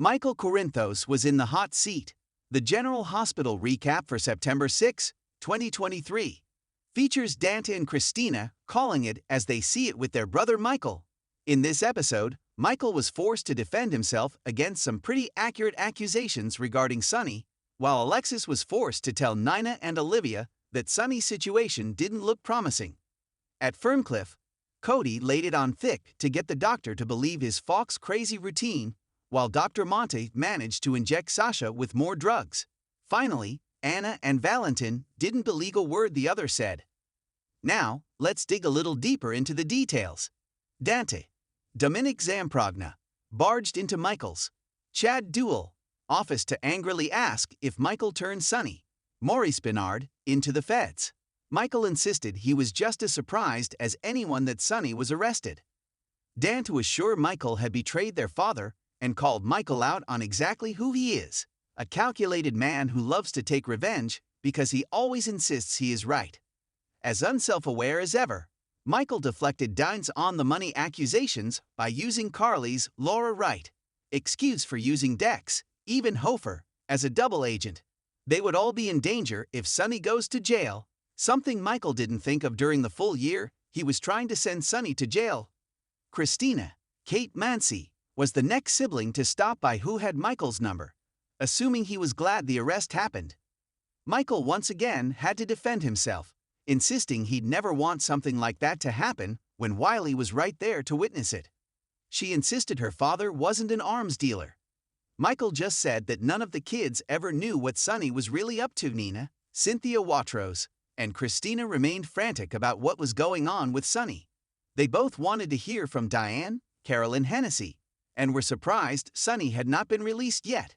Michael Corinthos was in the hot seat. The General Hospital recap for September 6, 2023, features Dante and Christina calling it as they see it with their brother Michael. In this episode, Michael was forced to defend himself against some pretty accurate accusations regarding Sonny, while Alexis was forced to tell Nina and Olivia that Sonny's situation didn't look promising. At Ferncliff, Cody laid it on thick to get the doctor to believe his fox-crazy routine, while Dr. Monte managed to inject Sasha with more drugs. Finally, Anna and Valentin didn't believe a word the other said. Now, let's dig a little deeper into the details. Dante, Dominic Zamprogna, barged into Michael's Chad Duel office to angrily ask if Michael turned Sonny, Maurice Bernard, into the feds. Michael insisted he was just as surprised as anyone that Sonny was arrested. Dante was sure Michael had betrayed their father and called Michael out on exactly who he is, a calculated man who loves to take revenge because he always insists he is right. As unself-aware as ever, Michael deflected Dante's on-the-money accusations by using Carly's Laura Wright excuse for using Dex, even Hofer, as a double agent. They would all be in danger if Sonny goes to jail, something Michael didn't think of during the full year he was trying to send Sonny to jail. Christina, Kate Mancy, was the next sibling to stop by who had Michael's number, assuming he was glad the arrest happened. Michael once again had to defend himself, insisting he'd never want something like that to happen when Wiley was right there to witness it. She insisted her father wasn't an arms dealer. Michael just said that none of the kids ever knew what Sonny was really up to. Nina, Cynthia Watros, and Christina remained frantic about what was going on with Sonny. They both wanted to hear from Diane, Carolyn Hennessy, and were surprised Sonny had not been released yet.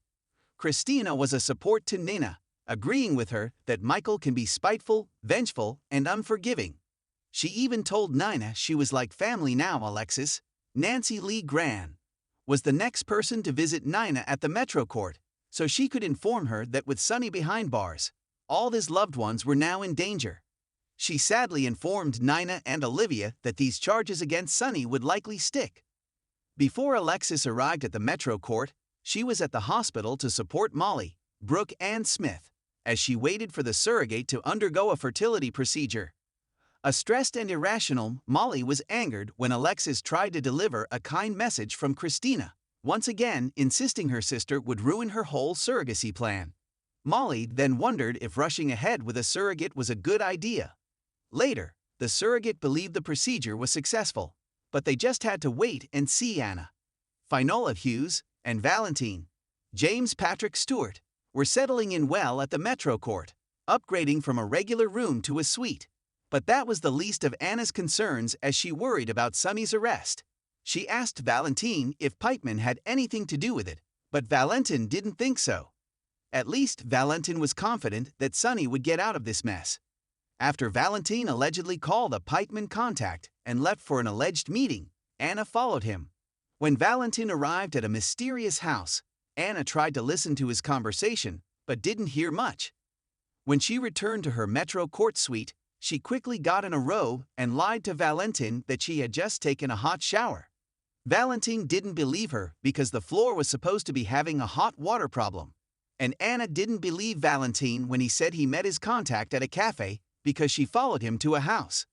Christina was a support to Nina, agreeing with her that Michael can be spiteful, vengeful, and unforgiving. She even told Nina she was like family now. Alexis, Nancy Lee Gran, was the next person to visit Nina at the Metro Court, so she could inform her that with Sonny behind bars, all his loved ones were now in danger. She sadly informed Nina and Olivia that these charges against Sonny would likely stick. Before Alexis arrived at the Metro Court, she was at the hospital to support Molly, Brooke Ann Smith, as she waited for the surrogate to undergo a fertility procedure. A stressed and irrational Molly was angered when Alexis tried to deliver a kind message from Christina, once again insisting her sister would ruin her whole surrogacy plan. Molly then wondered if rushing ahead with a surrogate was a good idea. Later, the surrogate believed the procedure was successful, but they just had to wait and see. Anna, Finola Hughes, and Valentine, James Patrick Stewart, were settling in well at the Metro Court, upgrading from a regular room to a suite. But that was the least of Anna's concerns as she worried about Sonny's arrest. She asked Valentine if Pikeman had anything to do with it, but Valentin didn't think so. At least Valentin was confident that Sonny would get out of this mess. After Valentine allegedly called a Pikeman contact and left for an alleged meeting, Anna followed him. When Valentin arrived at a mysterious house, Anna tried to listen to his conversation, but didn't hear much. When she returned to her Metro Court suite, she quickly got in a robe and lied to Valentin that she had just taken a hot shower. Valentin didn't believe her because the floor was supposed to be having a hot water problem. And Anna didn't believe Valentin when he said he met his contact at a cafe because she followed him to a house.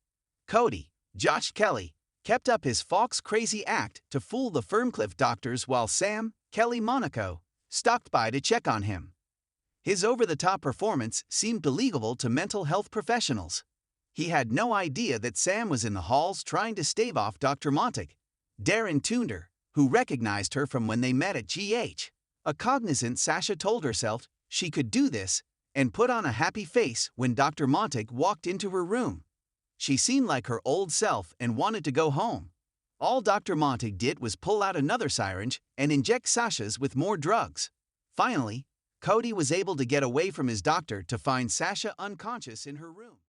Cody, Josh Kelly, kept up his fox-crazy act to fool the Ferncliff doctors while Sam, Kelly Monaco, stopped by to check on him. His over-the-top performance seemed believable to mental health professionals. He had no idea that Sam was in the halls trying to stave off Dr. Montague, Darren Tunder, who recognized her from when they met at GH. A cognizant Sasha told herself she could do this and put on a happy face when Dr. Montague walked into her room. She seemed like her old self and wanted to go home. All Dr. Montague did was pull out another syringe and inject Sasha's with more drugs. Finally, Cody was able to get away from his doctor to find Sasha unconscious in her room.